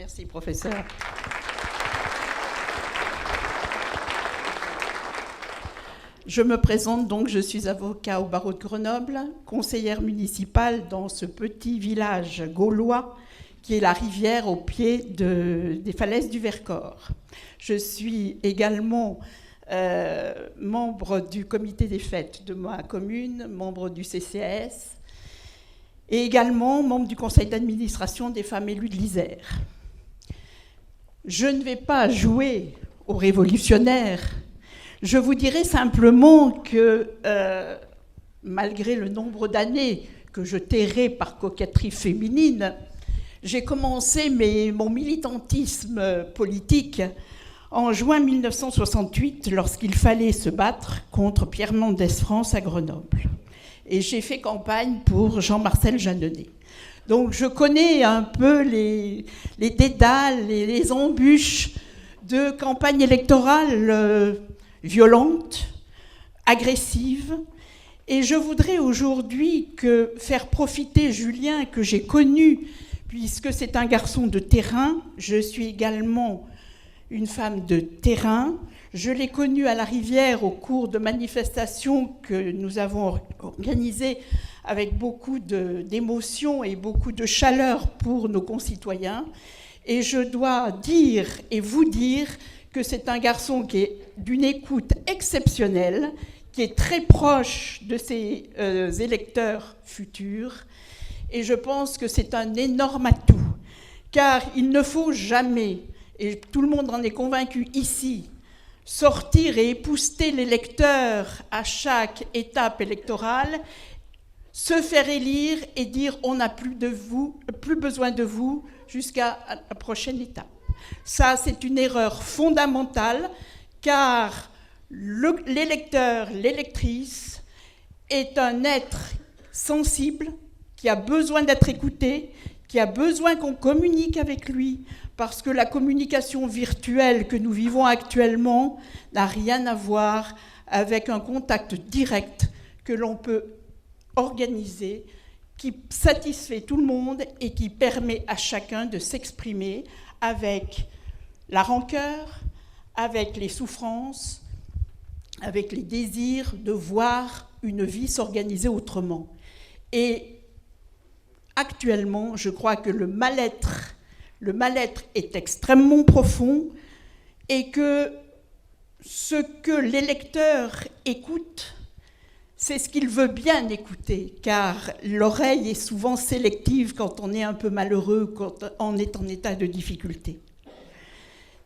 Merci, professeur. Je me présente donc, je suis avocat au barreau de Grenoble, conseillère municipale dans ce petit village gaulois qui est la rivière au pied des falaises du Vercors. Je suis également membre du comité des fêtes de ma commune, membre du CCAS et également membre du conseil d'administration des femmes élues de l'Isère. Je ne vais pas jouer aux révolutionnaires. Je vous dirai simplement que malgré le nombre d'années que je tairai par coquetterie féminine, j'ai commencé mon militantisme politique en juin 1968, lorsqu'il fallait se battre contre Pierre Mendès France à Grenoble. Et j'ai fait campagne pour Jean-Marcel Jeanneney. Donc je connais un peu les dédales et les embûches de campagne électorale violente, agressive. Et je voudrais aujourd'hui faire profiter Julien, que j'ai connu, puisque c'est un garçon de terrain. Je suis également une femme de terrain. Je l'ai connu à la Rivière au cours de manifestations que nous avons organisées avec beaucoup d'émotion et beaucoup de chaleur pour nos concitoyens. Et je dois dire et vous dire que c'est un garçon qui est d'une écoute exceptionnelle, qui est très proche de ses électeurs futurs. Et je pense que c'est un énorme atout, car il ne faut jamais, et tout le monde en est convaincu ici, sortir et épousseter l'électeur à chaque étape électorale, se faire élire et dire on n'a plus besoin de vous jusqu'à la prochaine étape. Ça, c'est une erreur fondamentale, car l'électeur, l'électrice est un être sensible qui a besoin d'être écouté, qui a besoin qu'on communique avec lui, parce que la communication virtuelle que nous vivons actuellement n'a rien à voir avec un contact direct que l'on peut organiser, qui satisfait tout le monde et qui permet à chacun de s'exprimer avec la rancœur, avec les souffrances, avec les désirs de voir une vie s'organiser autrement. Et actuellement, je crois que le mal-être est extrêmement profond et que ce que l'électeur écoute, c'est ce qu'il veut bien écouter, car l'oreille est souvent sélective quand on est un peu malheureux, quand on est en état de difficulté.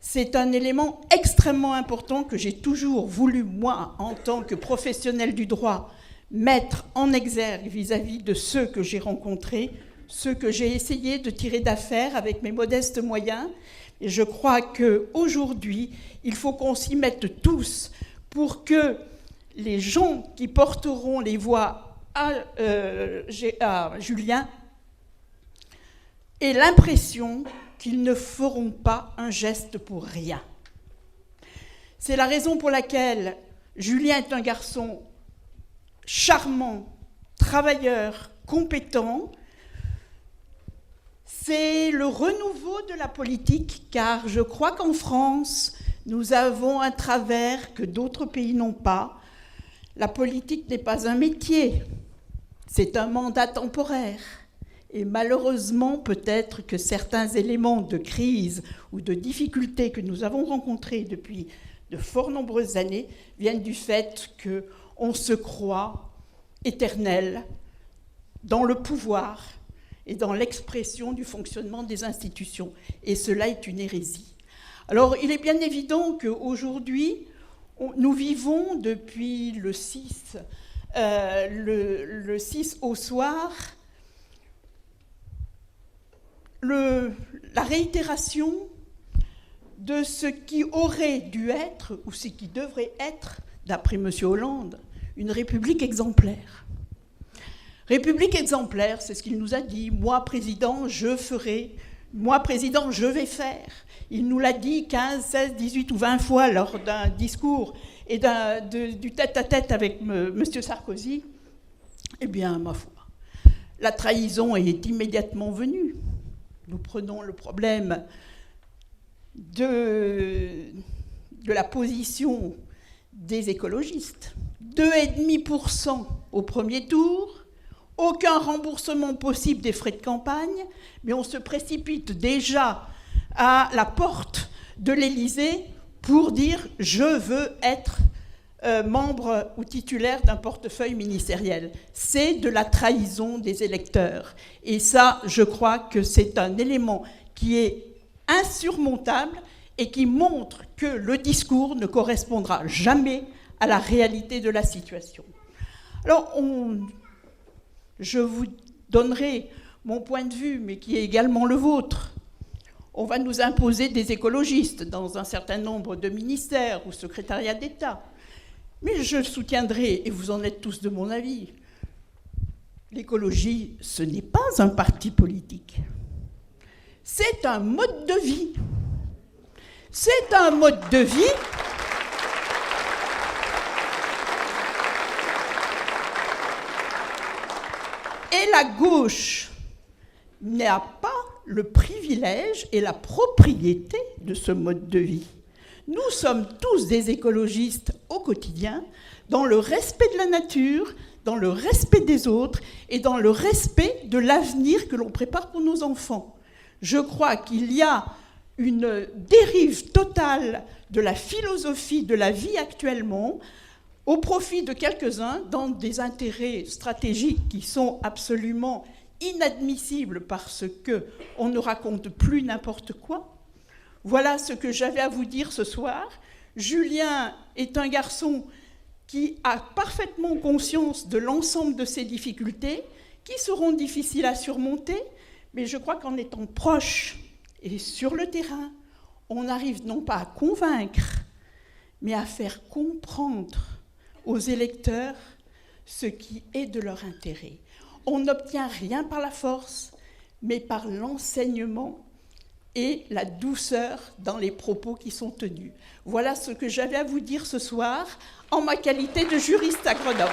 C'est un élément extrêmement important que j'ai toujours voulu, moi, en tant que professionnel du droit, mettre en exergue vis-à-vis de ceux que j'ai rencontrés, ceux que j'ai essayé de tirer d'affaire avec mes modestes moyens. Et je crois qu'aujourd'hui, il faut qu'on s'y mette tous pour que les gens qui porteront les voix à Julien aient l'impression qu'ils ne feront pas un geste pour rien. C'est la raison pour laquelle Julien est un garçon charmant, travailleur, compétent. C'est le renouveau de la politique, car je crois qu'en France, nous avons un travers que d'autres pays n'ont pas. La politique n'est pas un métier, c'est un mandat temporaire. Et malheureusement, peut-être que certains éléments de crise ou de difficultés que nous avons rencontrés depuis de fort nombreuses années viennent du fait qu'on se croit éternel dans le pouvoir et dans l'expression du fonctionnement des institutions. Et cela est une hérésie. Alors, il est bien évident qu'aujourd'hui, nous vivons depuis le 6 au soir la réitération de ce qui aurait dû être, ou ce qui devrait être, d'après M. Hollande, une république exemplaire. République exemplaire, c'est ce qu'il nous a dit. Moi, président, je ferai. Moi, président, je vais faire. Il nous l'a dit 15, 16, 18 ou 20 fois lors d'un discours et du tête-à-tête avec M. Sarkozy. Eh bien, ma foi, la trahison est immédiatement venue. nous prenons le problème de la position des écologistes, 2,5% au premier tour, aucun remboursement possible des frais de campagne, mais on se précipite déjà à la porte de l'Élysée pour dire « je veux être membre ou titulaire d'un portefeuille ministériel ». C'est de la trahison des électeurs. Et ça, je crois que c'est un élément qui est insurmontable et qui montre que le discours ne correspondra jamais à la réalité de la situation. Alors, je vous donnerai mon point de vue, mais qui est également le vôtre. On va nous imposer des écologistes dans un certain nombre de ministères ou secrétariats d'État. Mais je soutiendrai, et vous en êtes tous de mon avis, l'écologie, ce n'est pas un parti politique. C'est un mode de vie. C'est un mode de vie et la gauche n'a pas le privilège et la propriété de ce mode de vie. Nous sommes tous des écologistes au quotidien, dans le respect de la nature, dans le respect des autres et dans le respect de l'avenir que l'on prépare pour nos enfants. Je crois qu'il y a une dérive totale de la philosophie de la vie actuellement au profit de quelques-uns dans des intérêts stratégiques qui sont absolument inadmissibles parce qu'on ne raconte plus n'importe quoi. Voilà ce que j'avais à vous dire ce soir. Julien est un garçon qui a parfaitement conscience de l'ensemble de ces difficultés, qui seront difficiles à surmonter, mais je crois qu'en étant proche et sur le terrain, on arrive non pas à convaincre, mais à faire comprendre aux électeurs ce qui est de leur intérêt. On n'obtient rien par la force, mais par l'enseignement et la douceur dans les propos qui sont tenus. Voilà ce que j'avais à vous dire ce soir en ma qualité de juriste à Grenoble.